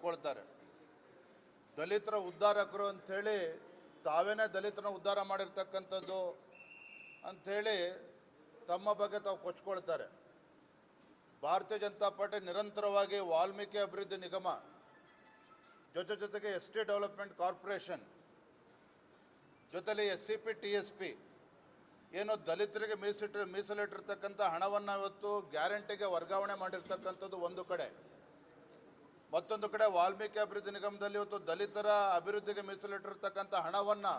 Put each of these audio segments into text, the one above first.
ಹೇಳ್ಕೊಳ್ತಾರೆ. ದಲಿತರ ಉದ್ಧಾರಕರು ಅಂಥೇಳಿ ತಾವೇನೇ ದಲಿತರನ್ನ ಉದ್ಧಾರ ಮಾಡಿರ್ತಕ್ಕಂಥದ್ದು ಅಂಥೇಳಿ ತಮ್ಮ ಬಗ್ಗೆ ತಾವು ಕೊಚ್ಕೊಳ್ತಾರೆ. ಭಾರತೀಯ ಜನತಾ ಪಾರ್ಟಿ ನಿರಂತರವಾಗಿ ವಾಲ್ಮೀಕಿ ಅಭಿವೃದ್ಧಿ ನಿಗಮ ಜೊತೆಗೆ ಎಸ್ ಟಿ ಡೆವಲಪ್ಮೆಂಟ್ ಕಾರ್ಪೊರೇಷನ್ ಜೊತೆಲಿ SCP TSP ಏನು ದಲಿತರಿಗೆ ಮೀಸಲಿಟ್ಟಿರ್ತಕ್ಕಂಥ ಹಣವನ್ನು ಇವತ್ತು ಗ್ಯಾರಂಟಿಗೆ ವರ್ಗಾವಣೆ ಮಾಡಿರ್ತಕ್ಕಂಥದ್ದು ಒಂದು ಕಡೆ, ಮತ್ತೊಂದು ಕಡೆ ವಾಲ್ಮೀಕಿ ಅಭಿವೃದ್ಧಿ ನಿಗಮದಲ್ಲಿ ಇವತ್ತು ದಲಿತರ ಅಭಿವೃದ್ಧಿಗೆ ಮೀಸಲಿಟ್ಟಿರ್ತಕ್ಕಂಥ ಹಣವನ್ನು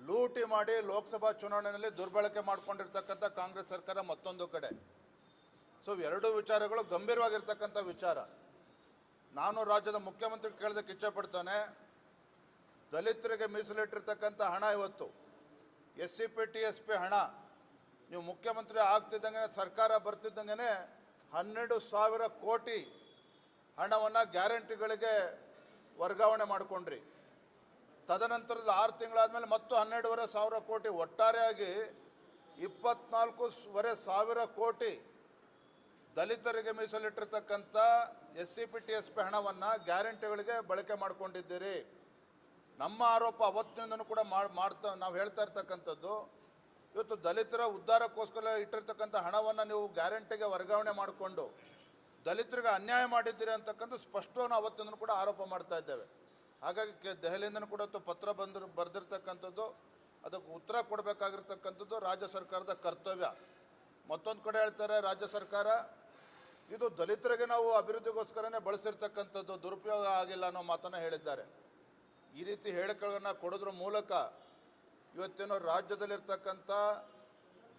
ಲೂಟಿ ಮಾಡಿ ಲೋಕಸಭಾ ಚುನಾವಣೆಯಲ್ಲಿ ದುರ್ಬಳಕೆ ಮಾಡಿಕೊಂಡಿರ್ತಕ್ಕಂಥ ಕಾಂಗ್ರೆಸ್ ಸರ್ಕಾರ ಮತ್ತೊಂದು ಕಡೆ. ಸೊ ಎರಡೂ ವಿಚಾರಗಳು ಗಂಭೀರವಾಗಿರ್ತಕ್ಕಂಥ ವಿಚಾರ. ನಾನು ರಾಜ್ಯದ ಮುಖ್ಯಮಂತ್ರಿ ಕೇಳೋದಕ್ಕೆ ಇಚ್ಛೆಪಡ್ತಾನೆ, ದಲಿತರಿಗೆ ಮೀಸಲಿಟ್ಟಿರ್ತಕ್ಕಂಥ ಹಣ ಇವತ್ತು SCP TSP ಹಣ ನೀವು ಮುಖ್ಯಮಂತ್ರಿ ಆಗ್ತಿದ್ದಂಗೆ ಸರ್ಕಾರ ಬರ್ತಿದ್ದಂಗೆ 12,000 ಕೋಟಿ ಹಣವನ್ನು ಗ್ಯಾರಂಟಿಗಳಿಗೆ ವರ್ಗಾವಣೆ ಮಾಡಿಕೊಂಡ್ರಿ. ತದನಂತರದ 6 ತಿಂಗಳಾದಮೇಲೆ ಮತ್ತು 12,500 ಕೋಟಿ, ಒಟ್ಟಾರೆಯಾಗಿ 24,500 ಕೋಟಿ ದಲಿತರಿಗೆ ಮೀಸಲಿಟ್ಟಿರ್ತಕ್ಕಂಥ SCP TSP ಹಣವನ್ನು ಗ್ಯಾರಂಟಿಗಳಿಗೆ ಬಳಕೆ ಮಾಡಿಕೊಂಡಿದ್ದೀರಿ. ನಮ್ಮ ಆರೋಪ ಅವತ್ತಿನಿಂದನೂ ಕೂಡ ನಾವು ಹೇಳ್ತಾ ಇರ್ತಕ್ಕಂಥದ್ದು, ಇವತ್ತು ದಲಿತರ ಉದ್ಧಾರಕ್ಕೋಸ್ಕರ ಇಟ್ಟಿರ್ತಕ್ಕಂಥ ಹಣವನ್ನು ನೀವು ಗ್ಯಾರಂಟಿಗೆ ವರ್ಗಾವಣೆ ಮಾಡಿಕೊಂಡು ದಲಿತರಿಗೆ ಅನ್ಯಾಯ ಮಾಡಿದ್ದೀರಿ ಅಂತಕ್ಕಂಥ ಸ್ಪಷ್ಟವನ್ನು ಅವತ್ತಿಂದನೂ ಕೂಡ ಆರೋಪ ಮಾಡ್ತಾ ಇದ್ದೇವೆ. ಹಾಗಾಗಿ ದೆಹಲಿಯಿಂದನೂ ಕೂಡ ಪತ್ರ ಬರೆದಿರ್ತಕ್ಕಂಥದ್ದು, ಅದಕ್ಕೆ ಉತ್ತರ ಕೊಡಬೇಕಾಗಿರ್ತಕ್ಕಂಥದ್ದು ರಾಜ್ಯ ಸರ್ಕಾರದ ಕರ್ತವ್ಯ. ಮತ್ತೊಂದು ಕಡೆ ಹೇಳ್ತಾರೆ ರಾಜ್ಯ ಸರ್ಕಾರ ಇದು ದಲಿತರಿಗೆ ನಾವು ಅಭಿವೃದ್ಧಿಗೋಸ್ಕರನೇ ಬಳಸಿರ್ತಕ್ಕಂಥದ್ದು, ದುರುಪಯೋಗ ಆಗಿಲ್ಲ ಅನ್ನೋ ಮಾತನ್ನು ಹೇಳಿದ್ದಾರೆ. ಈ ರೀತಿ ಹೇಳಿಕೆಗಳನ್ನು ಕೊಡೋದ್ರ ಮೂಲಕ ಇವತ್ತೇನೋ ರಾಜ್ಯದಲ್ಲಿರ್ತಕ್ಕಂಥ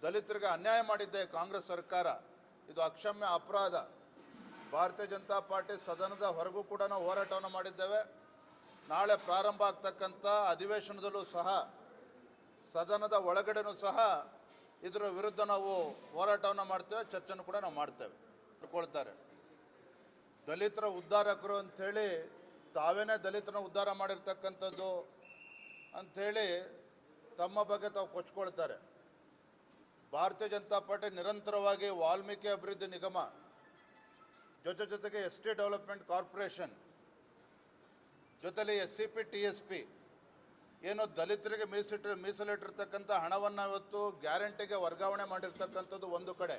ದಲಿತರಿಗೆ ಅನ್ಯಾಯ ಮಾಡಿದ್ದೆ ಕಾಂಗ್ರೆಸ್ ಸರ್ಕಾರ, ಇದು ಅಕ್ಷಮ್ಯ ಅಪರಾಧ. ಭಾರತೀಯ ಜನತಾ ಪಾರ್ಟಿ ಸದನದ ಹೊರಗೂ ಕೂಡ ನಾವು ಹೋರಾಟವನ್ನು ಮಾಡಿದ್ದೇವೆ. ನಾಳೆ ಪ್ರಾರಂಭ ಆಗ್ತಕ್ಕಂಥ ಅಧಿವೇಶನದಲ್ಲೂ ಸಹ ಸದನದ ಒಳಗಡೆನೂ ಸಹ ಇದರ ವಿರುದ್ಧ ನಾವು ಹೋರಾಟವನ್ನು ಮಾಡ್ತೇವೆ, ಚರ್ಚೆನೂ ಕೂಡ ನಾವು ಮಾಡ್ತೇವೆ. ಹೇಳ್ಕೊಳ್ತಾರೆ ದಲಿತರ ಉದ್ಧಾರಕರು ಅಂಥೇಳಿ ತಾವೇನೇ ದಲಿತರನ್ನ ಉದ್ಧಾರ ಮಾಡಿರ್ತಕ್ಕಂಥದ್ದು ಅಂಥೇಳಿ ತಮ್ಮ ಬಗ್ಗೆ ತಾವು ಕೊಚ್ಕೊಳ್ತಾರೆ. ಭಾರತೀಯ ಜನತಾ ಪಾರ್ಟಿ ನಿರಂತರವಾಗಿ ವಾಲ್ಮೀಕಿ ಅಭಿವೃದ್ಧಿ ನಿಗಮ ಜೊತೆಗೆ ST ಡೆವಲಪ್ಮೆಂಟ್ ಕಾರ್ಪೊರೇಷನ್ ಜೊತೆಲಿ SCP TSP ಏನು ದಲಿತರಿಗೆ ಮೀಸಲಿಟ್ಟಿರ್ತಕ್ಕಂಥ ಹಣವನ್ನು ಇವತ್ತು ಗ್ಯಾರಂಟಿಗೆ ವರ್ಗಾವಣೆ ಮಾಡಿರ್ತಕ್ಕಂಥದ್ದು ಒಂದು ಕಡೆ,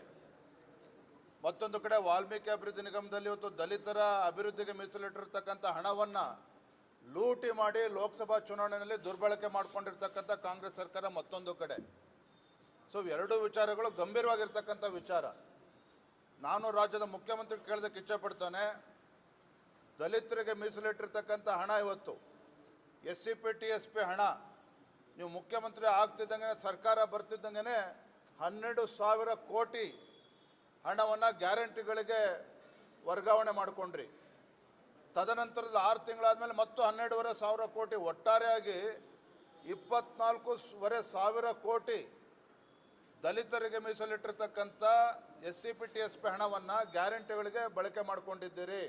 ಮತ್ತೊಂದು ಕಡೆ ವಾಲ್ಮೀಕಿ ಅಭಿವೃದ್ಧಿ ನಿಗಮದಲ್ಲಿ ಇವತ್ತು ದಲಿತರ ಅಭಿವೃದ್ಧಿಗೆ ಮೀಸಲಿಟ್ಟಿರ್ತಕ್ಕಂಥ ಹಣವನ್ನು ಲೂಟಿ ಮಾಡಿ ಲೋಕಸಭಾ ಚುನಾವಣೆಯಲ್ಲಿ ದುರ್ಬಳಕೆ ಮಾಡಿಕೊಂಡಿರ್ತಕ್ಕಂಥ ಕಾಂಗ್ರೆಸ್ ಸರ್ಕಾರ ಮತ್ತೊಂದು ಕಡೆ. ಸೊ ಎರಡೂ ವಿಚಾರಗಳು ಗಂಭೀರವಾಗಿರ್ತಕ್ಕಂಥ ವಿಚಾರ. ನಾನು ರಾಜ್ಯದ ಮುಖ್ಯಮಂತ್ರಿ ಕೇಳೋದಕ್ಕೆ ಇಚ್ಛೆಪಡ್ತಾನೆ, ದಲಿತರಿಗೆ ಮೀಸಲಿಟ್ಟಿರ್ತಕ್ಕಂಥ ಹಣ ಇವತ್ತು SCP TSP ಹಣ ನೀವು ಮುಖ್ಯಮಂತ್ರಿ ಆಗ್ತಿದ್ದಂಗೆ ಸರ್ಕಾರ ಬರ್ತಿದ್ದಂಗೆ 12,000 ಕೋಟಿ ಹಣವನ್ನು ಗ್ಯಾರಂಟಿಗಳಿಗೆ ವರ್ಗಾವಣೆ ಮಾಡಿಕೊಂಡ್ರಿ. ತದನಂತರದ 6 ತಿಂಗಳಾದಮೇಲೆ ಮತ್ತು 12,500 ಕೋಟಿ, ಒಟ್ಟಾರೆಯಾಗಿ 24,500 ಕೋಟಿ ದಲಿತರಿಗೆ ಮೀಸಲಿಟ್ಟಿರ್ತಕ್ಕಂಥ SCP TSP ಹಣವನ್ನು ಗ್ಯಾರಂಟಿಗಳಿಗೆ ಬಳಕೆ ಮಾಡಿಕೊಂಡಿದ್ದೀರಿ.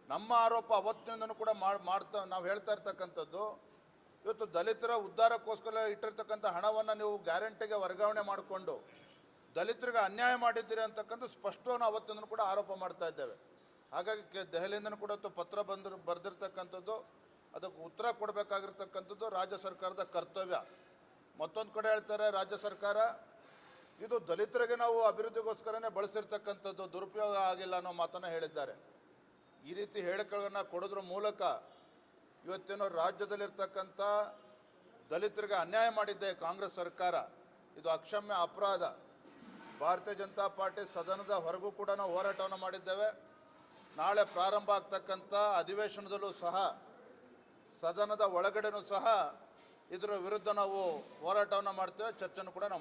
ನಮ್ಮ ಆರೋಪ ಅವತ್ತಿನಿಂದನೂ ಕೂಡ ನಾವು ಹೇಳ್ತಾ ಇರ್ತಕ್ಕಂಥದ್ದು, ಇವತ್ತು ದಲಿತರ ಉದ್ಧಾರಕ್ಕೋಸ್ಕರ ಇಟ್ಟಿರ್ತಕ್ಕಂಥ ಹಣವನ್ನು ನೀವು ಗ್ಯಾರಂಟಿಗೆ ವರ್ಗಾವಣೆ ಮಾಡಿಕೊಂಡು ದಲಿತರಿಗೆ ಅನ್ಯಾಯ ಮಾಡಿದ್ದೀರಿ ಅಂತಕ್ಕಂಥ ಸ್ಪಷ್ಟವನ್ನು ಅವತ್ತಿಂದನೂ ಕೂಡ ಆರೋಪ ಮಾಡ್ತಾ ಇದ್ದೇವೆ. ಹಾಗಾಗಿ ದೆಹಲಿಯಿಂದನೂ ಕೂಡ ಪತ್ರ ಬರೆದಿರ್ತಕ್ಕಂಥದ್ದು, ಅದಕ್ಕೆ ಉತ್ತರ ಕೊಡಬೇಕಾಗಿರ್ತಕ್ಕಂಥದ್ದು ರಾಜ್ಯ ಸರ್ಕಾರದ ಕರ್ತವ್ಯ. ಮತ್ತೊಂದು ಕಡೆ ಹೇಳ್ತಾರೆ ರಾಜ್ಯ ಸರ್ಕಾರ ಇದು ದಲಿತರಿಗೆ ನಾವು ಅಭಿವೃದ್ಧಿಗೋಸ್ಕರನೇ ಬಳಸಿರ್ತಕ್ಕಂಥದ್ದು, ದುರುಪಯೋಗ ಆಗಿಲ್ಲ ಅನ್ನೋ ಮಾತನ್ನು ಹೇಳಿದ್ದಾರೆ. ಈ ರೀತಿ ಹೇಳಿಕೆಗಳನ್ನು ಕೊಡೋದ್ರ ಮೂಲಕ ಇವತ್ತೇನೋ ರಾಜ್ಯದಲ್ಲಿರ್ತಕ್ಕಂಥ ದಲಿತರಿಗೆ ಅನ್ಯಾಯ ಮಾಡಿದ್ದೆ ಕಾಂಗ್ರೆಸ್ ಸರ್ಕಾರ, ಇದು ಅಕ್ಷಮ್ಯ ಅಪರಾಧ. ಭಾರತೀಯ ಜನತಾ ಪಾರ್ಟಿ ಸದನದ ಹೊರಗೂ ಕೂಡ ನಾವು ಹೋರಾಟವನ್ನು ಮಾಡಿದ್ದೇವೆ. ನಾಳೆ ಪ್ರಾರಂಭ ಆಗ್ತಕ್ಕಂಥ ಅಧಿವೇಶನದಲ್ಲೂ ಸಹ ಸದನದ ಒಳಗಡೆನೂ ಸಹ ಇದರ ವಿರುದ್ಧ ನಾವು ಹೋರಾಟವನ್ನು ಮಾಡ್ತೇವೆ, ಚರ್ಚೆನೂ ಕೂಡ ನಾವು